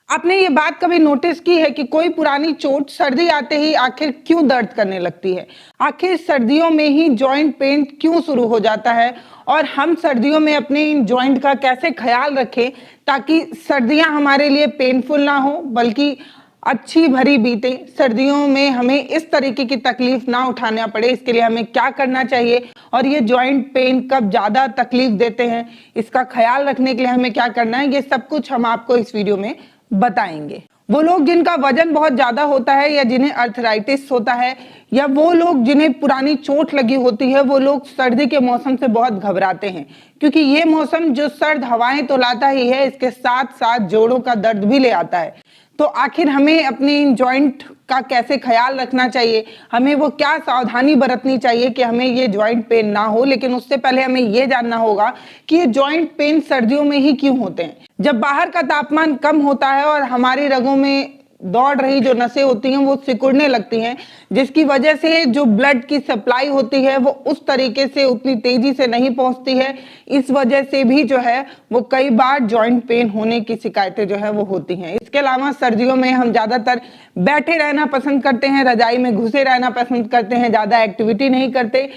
आपने ये बात कभी नोटिस की है कि कोई पुरानी चोट सर्दी आते ही आखिर क्यों दर्द करने लगती है? आखिर सर्दियों में ही जॉइंट पेन क्यों शुरू हो जाता है? और हम सर्दियों में अपने इन जॉइंट का कैसे ख्याल रखें ताकि सर्दियां हमारे लिए पेनफुल ना हो बल्कि अच्छी भरी बीते। सर्दियों में हमें इस तरीके की तकलीफ ना उठाना पड़े, इसके लिए हमें क्या करना चाहिए और ये जॉइंट पेन कब ज़्यादा तकलीफ देते हैं, इसका ख्याल रखने के लिए हमें क्या करना है, ये सब कुछ हम आपको इस वीडियो में बताएंगे। वो लोग जिनका वजन बहुत ज्यादा होता है या जिन्हें अर्थराइटिस होता है या वो लोग जिन्हें पुरानी चोट लगी होती है, वो लोग सर्दी के मौसम से बहुत घबराते हैं क्योंकि ये मौसम जो सर्द हवाएं तो लाता ही है, इसके साथ साथ जोड़ों का दर्द भी ले आता है। तो आखिर हमें अपने इन जॉइंट का कैसे ख्याल रखना चाहिए, हमें वो क्या सावधानी बरतनी चाहिए कि हमें ये जॉइंट पेन ना हो। लेकिन उससे पहले हमें ये जानना होगा कि ये जॉइंट पेन सर्दियों में ही क्यों होते हैं। जब बाहर का तापमान कम होता है और हमारी रगों में दौड़ रही जो नसें होती हैं वो सिकुड़ने लगती हैं, जिसकी वजह से जो ब्लड की सप्लाई होती है वो उस तरीके से उतनी तेजी से नहीं पहुंचती है। इस वजह से भी जो है वो कई बार जॉइंट पेन होने की शिकायतें जो है वो होती हैं। इसके अलावा सर्दियों में हम ज्यादातर बैठे रहना पसंद करते हैं, रजाई में घुसे रहना पसंद करते हैं, ज्यादा एक्टिविटी नहीं करते।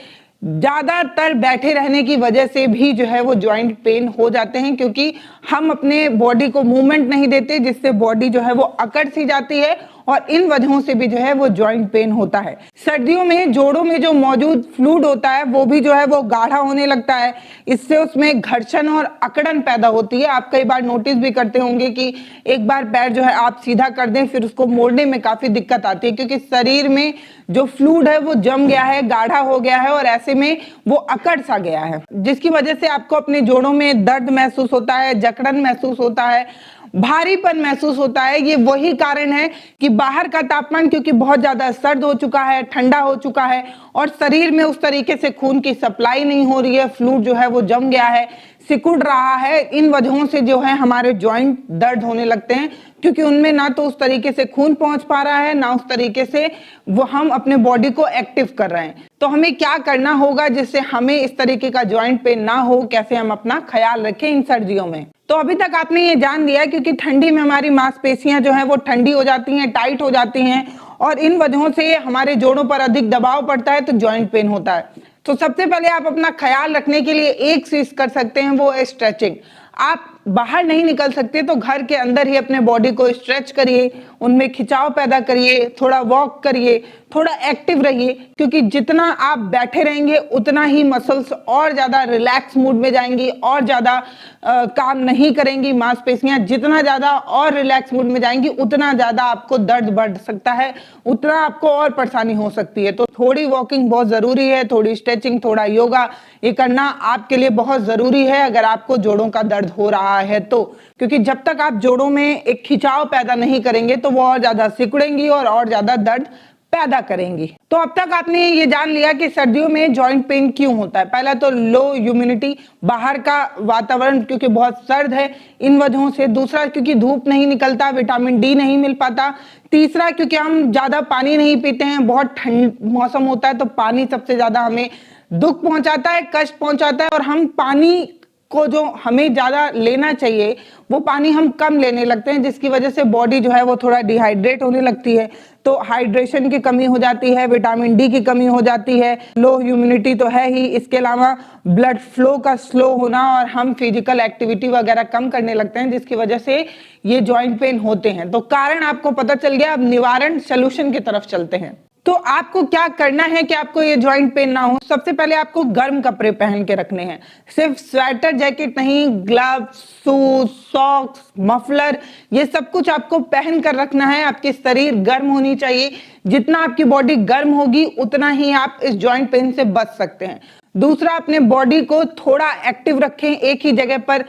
ज्यादातर बैठे रहने की वजह से भी जो है वो जॉइंट पेन हो जाते हैं क्योंकि हम अपने बॉडी को मूवमेंट नहीं देते, जिससे बॉडी जो है वो अकड़ सी जाती है और इन वजहों से भी जो है वो जॉइंट पेन होता है। सर्दियों में जोड़ों में जो मौजूद फ्लूइड होता है वो भी जो है वो गाढ़ा होने लगता है, इससे उसमें घर्षण और अकड़न पैदा होती है। आप कई बार नोटिस भी करते होंगे कि एक बार पैर जो है आप सीधा कर दें फिर उसको मोड़ने में काफी दिक्कत आती है क्योंकि शरीर में जो फ्लूइड है वो जम गया है, गाढ़ा हो गया है और ऐसे में वो अकड़ सा गया है, जिसकी वजह से आपको अपने जोड़ों में दर्द महसूस होता है, जकड़न महसूस होता है, भारीपन महसूस होता है। ये वही कारण है कि बाहर का तापमान क्योंकि बहुत ज्यादा सर्द हो चुका है, ठंडा हो चुका है और शरीर में उस तरीके से खून की सप्लाई नहीं हो रही है, फ्लूइड जो है वो जम गया है, सिकुड़ रहा है। इन वजहों से जो है हमारे जॉइंट दर्द होने लगते हैं क्योंकि उनमें ना तो उस तरीके से खून पहुंच पा रहा है, ना उस तरीके से वो हम अपने बॉडी को एक्टिव कर रहे हैं। तो हमें क्या करना होगा जिससे हमें इस तरीके का जॉइंट पेन ना हो, कैसे हम अपना ख्याल रखें इन सर्दियों में। तो अभी तक आपने ये जान लिया क्योंकि ठंडी में हमारी मांसपेशियां जो है वो ठंडी हो जाती हैं, टाइट हो जाती हैं और इन वजहों से हमारे जोड़ों पर अधिक दबाव पड़ता है तो जॉइंट पेन होता है। तो सबसे पहले आप अपना ख्याल रखने के लिए एक चीज कर सकते हैं, वो है स्ट्रेचिंग। आप बाहर नहीं निकल सकते तो घर के अंदर ही अपने बॉडी को स्ट्रेच करिए, उनमें खिंचाव पैदा करिए, थोड़ा वॉक करिए, थोड़ा एक्टिव रहिए क्योंकि जितना आप बैठे रहेंगे उतना ही मसल्स और ज्यादा रिलैक्स मूड में जाएंगी और ज्यादा काम नहीं करेंगी। मांसपेशियां जितना ज्यादा और रिलैक्स मूड में जाएंगी उतना ज्यादा आपको दर्द बढ़ सकता है, उतना आपको और परेशानी हो सकती है। तो थोड़ी वॉकिंग बहुत जरूरी है, थोड़ी स्ट्रेचिंग, थोड़ा योगा ये करना आपके लिए बहुत जरूरी है अगर आपको जोड़ों का दर्द हो रहा है तो, क्योंकि जब तक आप जोड़ों में एक खिंचाव पैदा नहीं करेंगे तो वो और ज्यादा सिकुड़ेंगी और ज्यादा दर्द पैदा करेंगी। तो अब तक आपने ये जान लिया कि सर्दियों में जॉइंट पेन क्यों होता है। पहला तो लो ह्यूमिडिटी, बाहर का वातावरण क्योंकि बहुत सर्द है इन वजहों से। दूसरा क्योंकि धूप नहीं निकलता, विटामिन डी नहीं मिल पाता। तीसरा क्योंकि हम ज्यादा पानी नहीं पीते हैं, बहुत ठंड मौसम होता है तो पानी सबसे ज्यादा हमें दुख पहुंचाता है, कष्ट पहुंचाता है और हम पानी को जो हमें ज्यादा लेना चाहिए वो पानी हम कम लेने लगते हैं, जिसकी वजह से बॉडी जो है वो थोड़ा डिहाइड्रेट होने लगती है। तो हाइड्रेशन की कमी हो जाती है, विटामिन डी की कमी हो जाती है, लो ह्यूमिडिटी तो है ही, इसके अलावा ब्लड फ्लो का स्लो होना और हम फिजिकल एक्टिविटी वगैरह कम करने लगते हैं, जिसकी वजह से ये जॉइंट पेन होते हैं। तो कारण आपको पता चल गया, अब निवारण सोल्यूशन की तरफ चलते हैं। तो आपको क्या करना है कि आपको ये जॉइंट पेन ना हो। सबसे पहले आपको गर्म कपड़े पहन के रखने हैं, सिर्फ स्वेटर जैकेट नहीं, ग्लव्स, शूज, सॉक्स, मफलर, ये सब कुछ आपको पहन कर रखना है। आपकी शरीर गर्म होनी चाहिए, जितना आपकी बॉडी गर्म होगी उतना ही आप इस जॉइंट पेन से बच सकते हैं। दूसरा, अपने बॉडी को थोड़ा एक्टिव रखें, एक ही जगह पर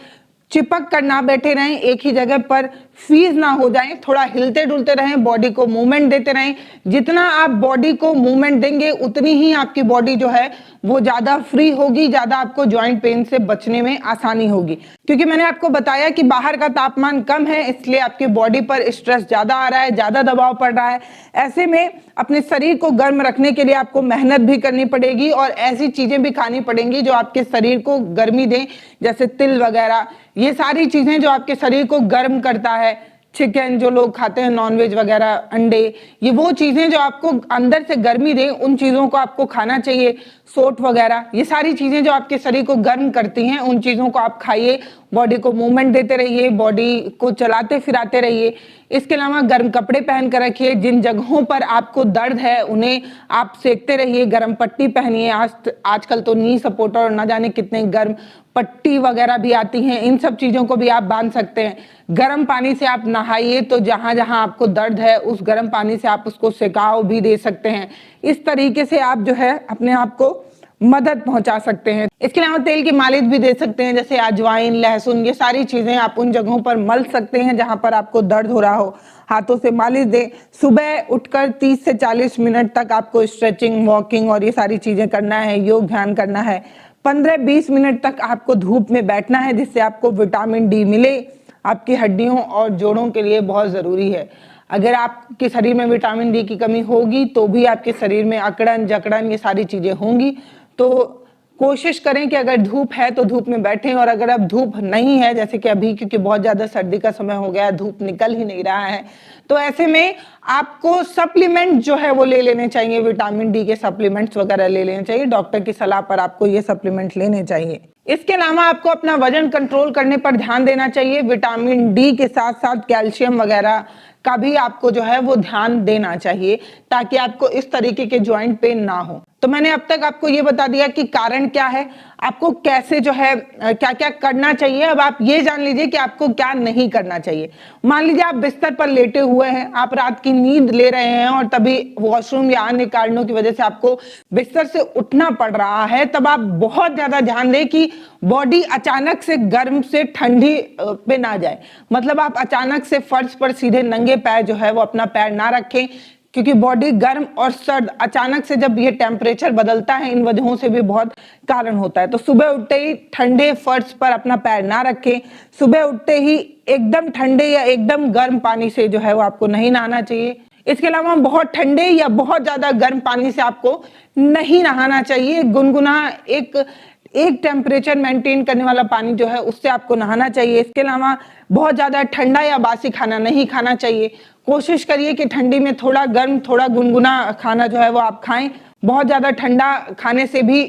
चिपक कर ना बैठे रहें, एक ही जगह पर फ्रीज ना हो जाएं, थोड़ा हिलते डुलते रहें, बॉडी को मूवमेंट देते रहें। जितना आप बॉडी को मूवमेंट देंगे उतनी ही आपकी बॉडी जो है वो ज्यादा फ्री होगी, ज्यादा आपको जॉइंट पेन से बचने में आसानी होगी। क्योंकि मैंने आपको बताया कि बाहर का तापमान कम है इसलिए आपकी बॉडी पर स्ट्रेस ज्यादा आ रहा है, ज्यादा दबाव पड़ रहा है। ऐसे में अपने शरीर को गर्म रखने के लिए आपको मेहनत भी करनी पड़ेगी और ऐसी चीजें भी खानी पड़ेंगी जो आपके शरीर को गर्मी दें, जैसे तिल वगैरह, ये सारी चीजें जो आपके शरीर को गर्म करता है, चिकन, जो लोग खाते हैं नॉनवेज वगैरह, अंडे, ये वो चीजें जो आपको अंदर से गर्मी दें, उन चीजों को आपको खाना चाहिए। सोट वगैरह, ये सारी चीजें जो आपके शरीर को गर्म करती हैं, उन चीजों को आप खाइए। बॉडी को मूवमेंट देते रहिए, बॉडी को चलाते फिराते रहिए। इसके अलावा गर्म कपड़े पहन कर रखिए। जिन जगहों पर आपको दर्द है उन्हें आप सेकते रहिए, गर्म पट्टी पहनिए। आजकल तो नी सपोर्टर और न जाने कितने गर्म पट्टी वगैरह भी आती हैं, इन सब चीजों को भी आप बांध सकते हैं। गर्म पानी से आप नहाइए, तो जहां जहां आपको दर्द है उस गर्म पानी से आप उसको सेकाव भी दे सकते हैं। इस तरीके से आप जो है अपने आप को मदद पहुंचा सकते हैं। इसके अलावा तेल की मालिश भी दे सकते हैं, जैसे अजवाइन, लहसुन, ये सारी चीजें आप उन जगहों पर मल सकते हैं जहां पर आपको दर्द हो रहा हो। हाथों से मालिश दें। सुबह उठकर 30 से 40 मिनट तक आपको स्ट्रेचिंग, वॉकिंग और ये सारी चीजें करना है, योग ध्यान करना है। 15-20 मिनट तक आपको धूप में बैठना है, जिससे आपको विटामिन डी मिले। आपकी हड्डियों और जोड़ों के लिए बहुत जरूरी है। अगर आपके शरीर में विटामिन डी की कमी होगी तो भी आपके शरीर में अकड़न, जकड़न, ये सारी चीजें होंगी। तो कोशिश करें कि अगर धूप है तो धूप में बैठें, और अगर अब धूप नहीं है, जैसे कि अभी क्योंकि बहुत ज्यादा सर्दी का समय हो गया, धूप निकल ही नहीं रहा है, तो ऐसे में आपको सप्लीमेंट जो है वो ले लेने चाहिए। विटामिन डी के सप्लीमेंट्स वगैरह ले लेने चाहिए। डॉक्टर की सलाह पर आपको ये सप्लीमेंट लेने चाहिए। इसके अलावा आपको अपना वजन कंट्रोल करने पर ध्यान देना चाहिए। विटामिन डी के साथ साथ कैल्शियम वगैरह का भी आपको जो है वो ध्यान देना चाहिए, ताकि आपको इस तरीके के जॉइंट पेन ना हो। तो मैंने अब तक आपको ये बता दिया कि कारण क्या है, आपको कैसे जो है क्या क्या करना चाहिए। अब आप ये जान लीजिए कि आपको क्या नहीं करना चाहिए। मान लीजिए आप बिस्तर पर लेटे हुए हैं, आप रात की नींद ले रहे हैं और तभी वॉशरूम या अन्य कारणों की वजह से आपको बिस्तर से उठना पड़ रहा है, तब आप बहुत ज्यादा ध्यान दें कि बॉडी अचानक से गर्म से ठंडी पे ना जाए। मतलब आप अचानक से फर्श पर सीधे नंगे पैर जो है वो अपना पैर ना रखें, क्योंकि बॉडी गर्म और सर्द अचानक से जब ये टेम्परेचर बदलता है, इन वजहों से भी बहुत कारण होता है। तो सुबह उठते ही ठंडे फर्श पर अपना पैर ना रखें। सुबह उठते ही एकदम ठंडे या एकदम गर्म पानी से जो है वो आपको नहीं नहाना चाहिए। इसके अलावा बहुत ठंडे या बहुत ज्यादा गर्म पानी से आपको नहीं नहाना चाहिए। गुनगुना एक टेम्परेचर मेंटेन करने वाला पानी जो है उससे आपको नहाना चाहिए। इसके अलावा बहुत ज्यादा ठंडा या बासी खाना नहीं खाना चाहिए। कोशिश करिए कि ठंडी में थोड़ा गर्म, थोड़ा गुनगुना खाना जो है वो आप खाएं। बहुत ज्यादा ठंडा खाने से भी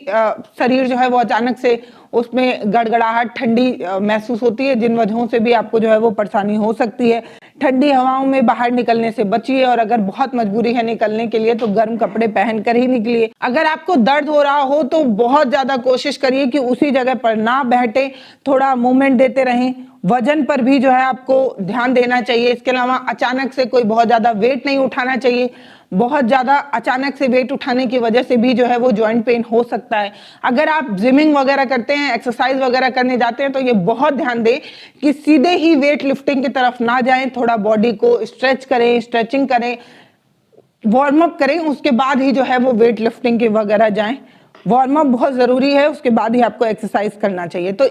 शरीर जो है वो अचानक से उसमें गड़गड़ाहट, ठंडी महसूस होती है, जिन वजहों से भी आपको जो है वो परेशानी हो सकती है। ठंडी हवाओं में बाहर निकलने से बचिए, और अगर बहुत मजबूरी है निकलने के लिए तो गर्म कपड़े पहन कर ही निकलिए। अगर आपको दर्द हो रहा हो तो बहुत ज्यादा कोशिश करिए कि उसी जगह पर ना बैठे, थोड़ा मूवमेंट देते रहें। वजन पर भी जो है आपको ध्यान देना चाहिए। इसके अलावा अचानक से कोई बहुत ज्यादा वेट नहीं उठाना चाहिए। बहुत ज्यादा अचानक से वेट उठाने की वजह से भी जो है वो जॉइंट पेन हो सकता है। अगर आप जिमिंग वगैरह करते हैं, एक्सरसाइज वगैरह करने जाते हैं, तो ये बहुत ध्यान दें कि सीधे ही वेट लिफ्टिंग की तरफ ना जाएं। थोड़ा बॉडी को स्ट्रेच करें, स्ट्रेचिंग करें, वार्म अप करें, उसके बाद ही जो है वो वेट लिफ्टिंग के वगैरह जाएं। वार्म अप बहुत जरूरी है, उसके बाद ही आपको एक्सरसाइज करना चाहिए। तो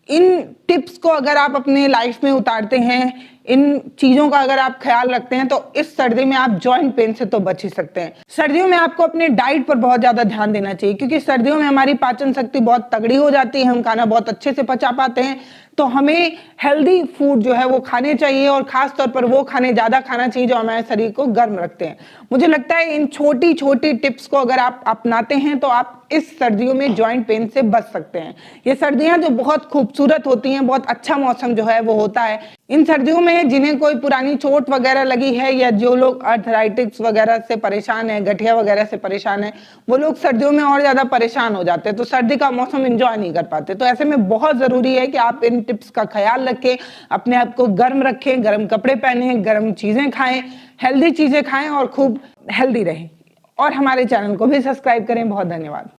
इन टिप्स को अगर आप अपने लाइफ में उतारते हैं, इन चीजों का अगर आप ख्याल रखते हैं, तो इस सर्दी में आप जॉइंट पेन से तो बच ही सकते हैं। सर्दियों में आपको अपने डाइट पर बहुत ज्यादा ध्यान देना चाहिए, क्योंकि सर्दियों में हमारी पाचन शक्ति बहुत तगड़ी हो जाती है, हम खाना बहुत अच्छे से पचा पाते हैं। तो हमें हेल्दी फूड जो है वो खाने चाहिए, और खास तौर पर वो खाने ज्यादा खाना चाहिए जो हमारे शरीर को गर्म रखते हैं। मुझे लगता है इन छोटी छोटी टिप्स को अगर आप अपनाते हैं तो आप इस सर्दियों में जॉइंट पेन से बच सकते हैं। ये सर्दियां जो बहुत खूबसूरत होती हैं, बहुत अच्छा मौसम जो है वो होता है। इन सर्दियों में जिन्हें कोई पुरानी चोट वगैरह लगी है, या जो लोग आर्थराइटिस वगैरह से परेशान है, गठिया वगैरह से परेशान है, वो लोग सर्दियों में और ज्यादा परेशान हो जाते हैं, तो सर्दी का मौसम एंजॉय नहीं कर पाते। तो ऐसे में बहुत जरूरी है कि आप इन टिप्स का ख्याल रखें, अपने आप को गर्म रखें, गर्म कपड़े पहने, गर्म चीजें खाएं, हेल्दी चीजें खाएं और खूब हेल्दी रहें। और हमारे चैनल को भी सब्सक्राइब करें। बहुत धन्यवाद।